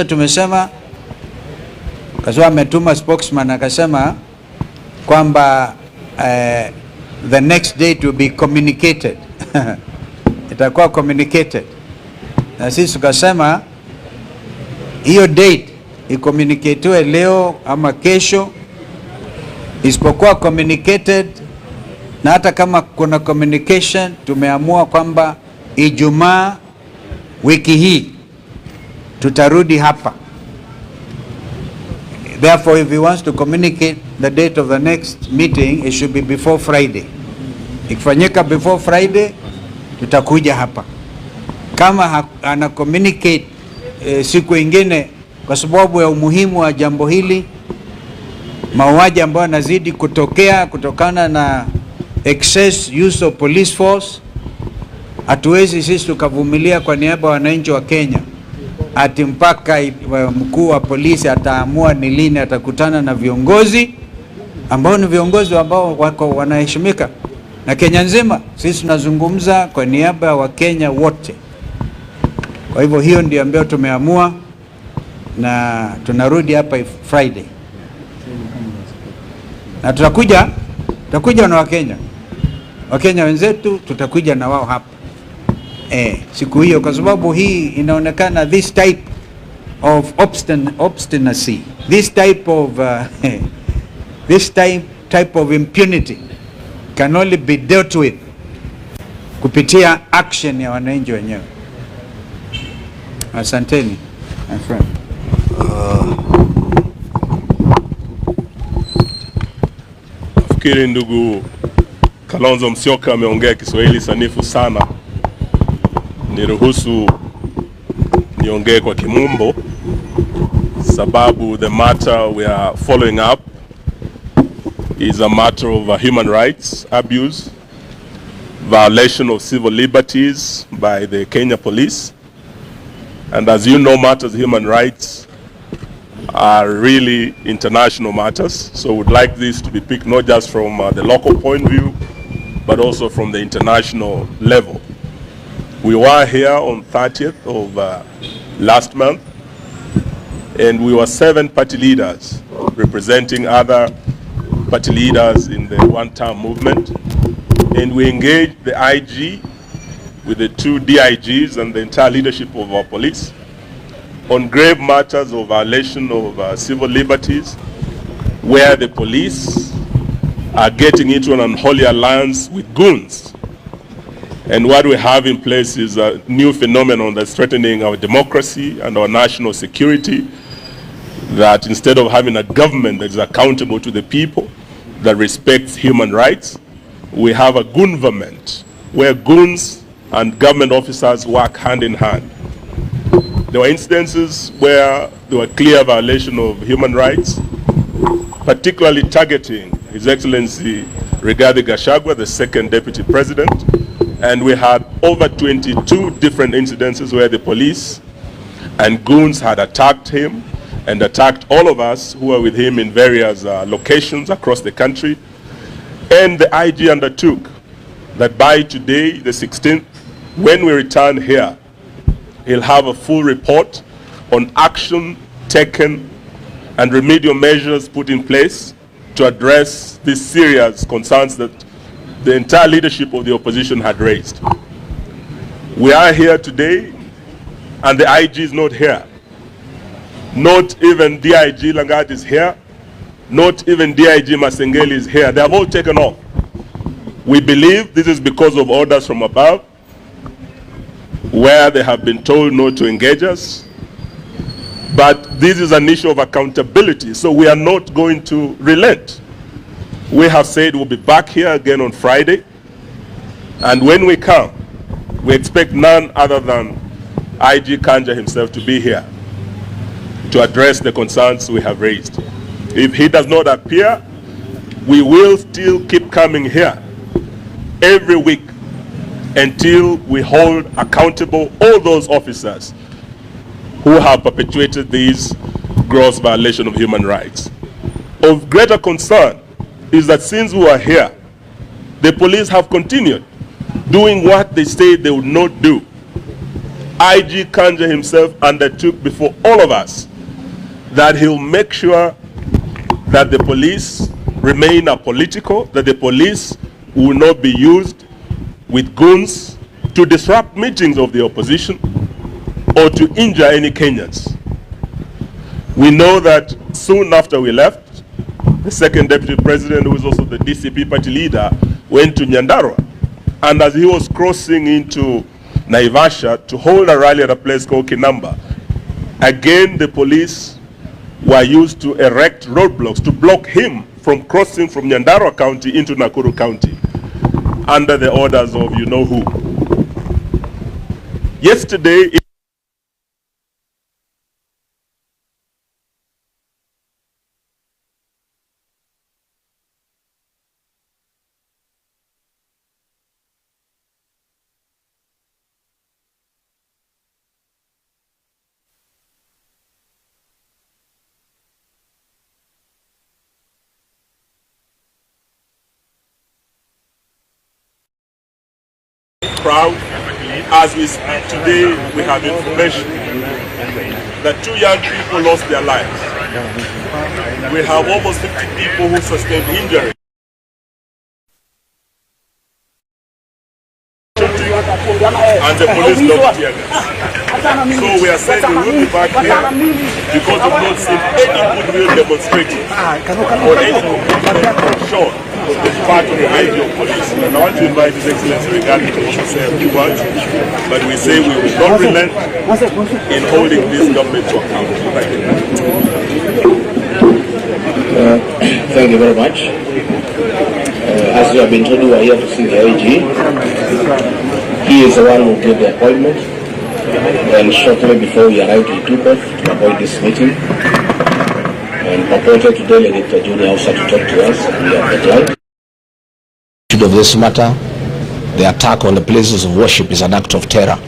tumesema Gachagua ametuma spokesman akasema kwamba the next date will be communicated. Itakuwa communicated. Na sisi tukasema hiyo date icommunicatiwe leo ama kesho, isipokuwa communicated, na hata kama kuna communication tumeamua kwamba Ijumaa wiki hii tutarudi hapa. Therefore, if he wants to communicate the date of the next meeting, it should be before Friday. Ikifanyika before Friday, tutakuja hapa. Kama ana communicate siku ingine, kwa sababu ya umuhimu wa jambo hili, mauaji ambayo yanazidi kutokea kutokana na excess use of police force, hatuwezi sisi tukavumilia kwa niaba ya wananchi wa Kenya ati mpaka mkuu wa polisi ataamua ni lini atakutana na viongozi ambao ni viongozi ambao wako wanaheshimika na Kenya nzima. Sisi tunazungumza kwa niaba ya Wakenya wote. Kwa hivyo hiyo ndio ambayo tumeamua, na tunarudi hapa Friday. Na tutakuja na Wakenya wenzetu, tutakuja na wao hapa siku hiyo, kwa sababu hii inaonekana this type of obstinacy, this type of impunity can only be dealt with kupitia action ya wananchi wenyewe. Asanteni, my friend. Nafikiri ndugu Kalonzo Musyoka ameongea Kiswahili sanifu sana. Niruhusu niongee kwa Kimombo, sababu the matter we are following up is a matter of human rights abuse, violation of civil liberties by the Kenya police. And as you know, matters of human rights are really international matters. So we'd like this to be picked not just from the local point of view, but also from the international level. We were here on 30th of last month, and we were 7 party leaders representing other party leaders in the one-term movement. And we engaged the IG with the 2 DIGs and the entire leadership of our police on grave matters of violation of civil liberties, where the police are getting into an unholy alliance with goons. And what we have in place is a new phenomenon that's threatening our democracy and our national security, that instead of having a government that is accountable to the people, that respects human rights, we have a goonverment, where goons and government officers work hand in hand. There were instances where there were clear violation of human rights, particularly targeting His Excellency Rigathigachagua, the second Deputy President. And we had over 22 different incidences where the police and goons had attacked him and attacked all of us who were with him in various locations across the country. And the IG undertook that by today, the 16th, when we return here, he'll have a full report on action taken and remedial measures put in place to address these serious concerns that the entire leadership of the opposition had raised. We are here today, and the IG is not here. Not even DIG Langat is here. Not even DIG Masengeli is here. They have all taken off. We believe this is because of orders from above, where they have been told not to engage us. But this is an issue of accountability, so we are not going to relent. We have said we'll be back here again on Friday, and when we come, we expect none other than IG Kanja himself to be here to address the concerns we have raised. If he does not appear, we will still keep coming here every week until we hold accountable all those officers who have perpetuated these gross violations of human rights. Of greater concern is that since we were here, the police have continued doing what they said they would not do. IG Kanja himself undertook before all of us that he'll make sure that the police remain apolitical, that the police will not be used with guns to disrupt meetings of the opposition or to injure any Kenyans. We know that soon after we left, the second deputy president, who is also the DCP party leader, went to Nyandarua. And as he was crossing into Naivasha to hold a rally at a place called Kinamba, again the police were used to erect roadblocks to block him from crossing from Nyandarua County into Nakuru County under the orders of you-know-who. Yesterday, proud. As we speak today, we have information that 2 young people lost their lives. We have almost 50 people who sustained injury. And the police locked tear gas. So we are saying we will be back here because we've not seen any goodwill demonstrated or any commitment shown the part of the IG of police. And I want to invite His Excellency Rigathi to also say a few words, but we say we will not relent in holding this government to account. Thank you. Thank you very much. As you have been told, we are here to see the IG. He is the one who gave the appointment, and shortly before we arrived, he took off to avoid this meeting and purported to delegate the junior officer to talk to us. We have declined. Of this matter, the attack on the places of worship is an act of terror.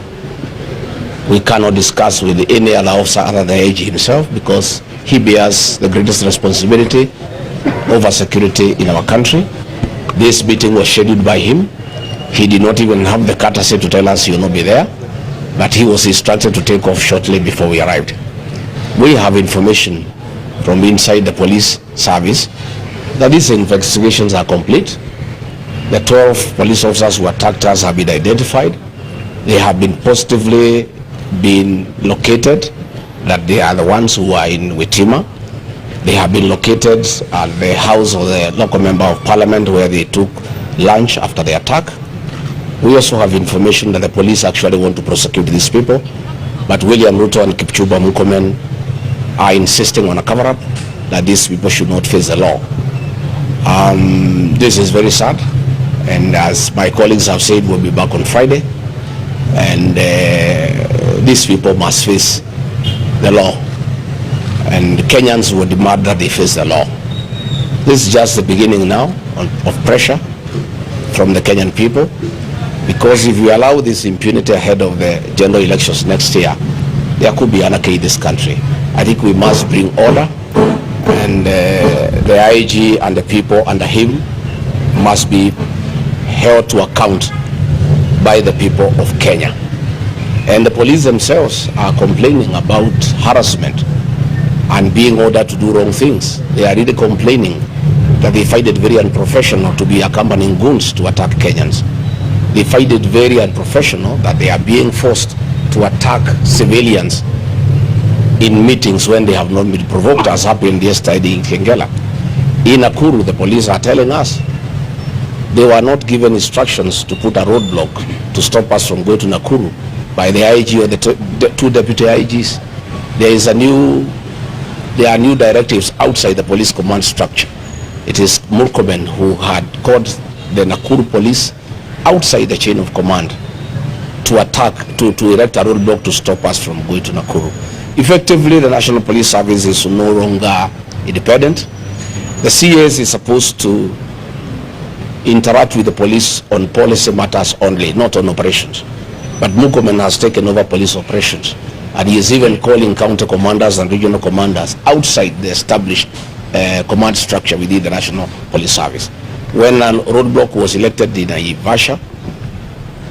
We cannot discuss with any other officer other than the IG himself, because he bears the greatest responsibility over security in our country. This meeting was scheduled by him. He did not even have the courtesy to tell us he will not be there, but he was instructed to take off shortly before we arrived. We have information from inside the police service that these investigations are complete. The 12 police officers who attacked us have been identified. They have been positively been located, that they are the ones who are in Witima. They have been located at the house of the local member of parliament where they took lunch after the attack. We also have information that the police actually want to prosecute these people, but William Ruto and Kipchumba Murkomen are insisting on a cover-up, that these people should not face the law. This is very sad, and as my colleagues have said, we'll be back on Friday, and these people must face the law, and Kenyans will demand that they face the law. This is just the beginning now of pressure from the Kenyan people, because if we allow this impunity ahead of the general elections next year, there could be anarchy in this country. I think we must bring order, and the IG and the people under him must be held to account by the people of Kenya. And the police themselves are complaining about harassment and being ordered to do wrong things. They are really complaining that they find it very unprofessional to be accompanying goons to attack Kenyans. They find it very unprofessional that they are being forced to attack civilians in meetings when they have not been provoked, as happened yesterday in Kengela. In Nakuru, the police are telling us they were not given instructions to put a roadblock to stop us from going to Nakuru by the IG or the two deputy IGs. There are new directives outside the police command structure. It is Murkomen who had called the Nakuru police outside the chain of command to erect a roadblock to stop us from going to Nakuru. Effectively, the National Police Service is no longer independent. The CS is supposed to interact with the police on policy matters only, not on operations. But Murkomen has taken over police operations, and he is even calling counter commanders and regional commanders outside the established command structure within the National Police Service. When a roadblock was elected in Naivasha,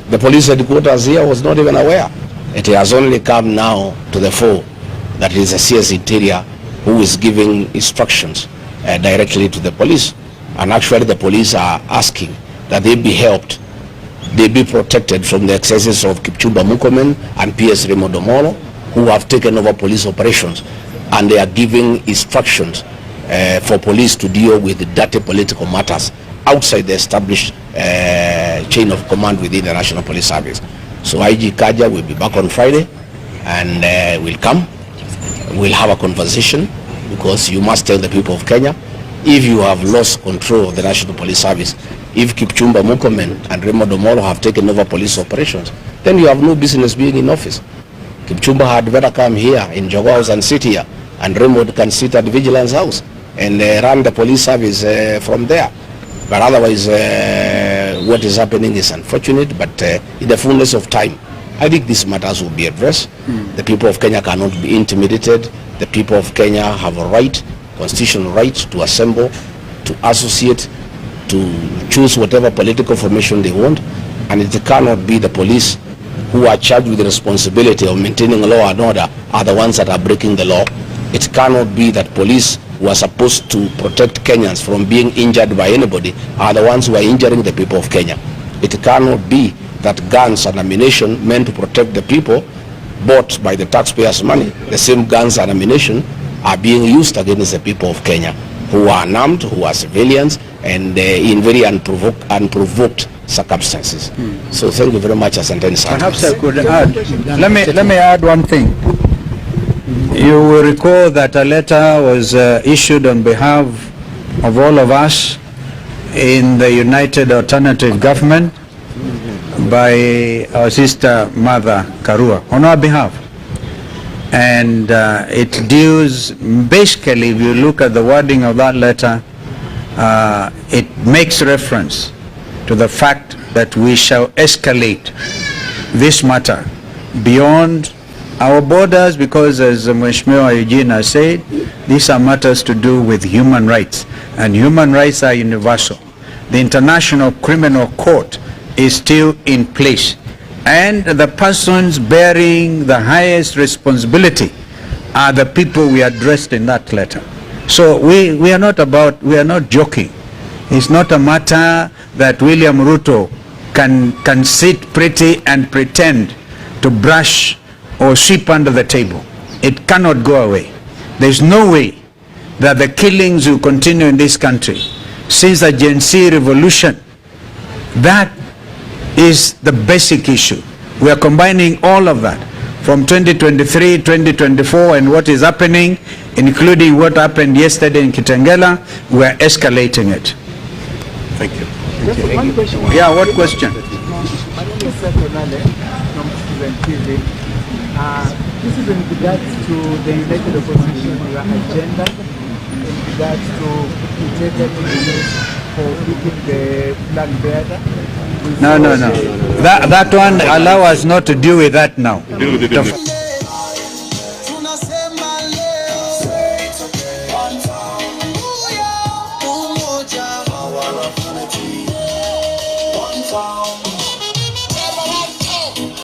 the police headquarters here was not even aware. It has only come now to the fore that it is a CS Interior who is giving instructions directly to the police. And actually the police are asking that they be helped, they be protected from the excesses of Kipchumba Murkomen and PS Raymond Omolo, who have taken over police operations, and they are giving instructions for police to deal with the dirty political matters outside the established chain of command within the National Police Service. So IG Kaja will be back on Friday, and will come. We'll have a conversation, because you must tell the people of Kenya, if you have lost control of the National Police Service, if Kipchumba Murkomen and Raymond Omolo have taken over police operations, then you have no business being in office. Kipchumba had better come here in Jogoo House and sit here, and Raymond can sit at the Vigilance House and run the police service from there. But otherwise, what is happening is unfortunate, but in the fullness of time, I think these matters will be addressed. The people of Kenya cannot be intimidated. The people of Kenya have a right, constitutional right, to assemble, to associate, to choose whatever political formation they want, and it cannot be the police who are charged with the responsibility of maintaining law and order are the ones that are breaking the law. It cannot be that police who are supposed to protect Kenyans from being injured by anybody are the ones who are injuring the people of Kenya. It cannot be that guns and ammunition meant to protect the people, bought by the taxpayers' money, the same guns and ammunition are being used against the people of Kenya, who are unarmed, who are civilians, and in very unprovoked circumstances. So thank you very much, Asanteni. Perhaps I could add. Let me add one thing. You will recall that a letter was issued on behalf of all of us in the United Alternative Government by our sister Mother Karua on our behalf. And it deals, basically, if you look at the wording of that letter, it makes reference to the fact that we shall escalate this matter beyond our borders, because as Mheshimiwa Eugene has said, these are matters to do with human rights, and human rights are universal. The International Criminal Court is still in place, and the persons bearing the highest responsibility are the people we addressed in that letter. So we are not joking. It's not a matter that William Ruto can sit pretty and pretend to brush or sweep under the table. It cannot go away. There's no way that the killings will continue in this country since the Gen Z revolution. That is the basic issue. We are combining all of that from 2023, 2024, and what is happening, including what happened yesterday in Kitengela. We are escalating it. Thank you. Just one question. Yeah, what question? My name is from citizenTv. This is in regards to the United Opposition, your agenda in regards to integrity for keeping the flag bearer. No. That one, allow us not to deal with that now. Deal with it.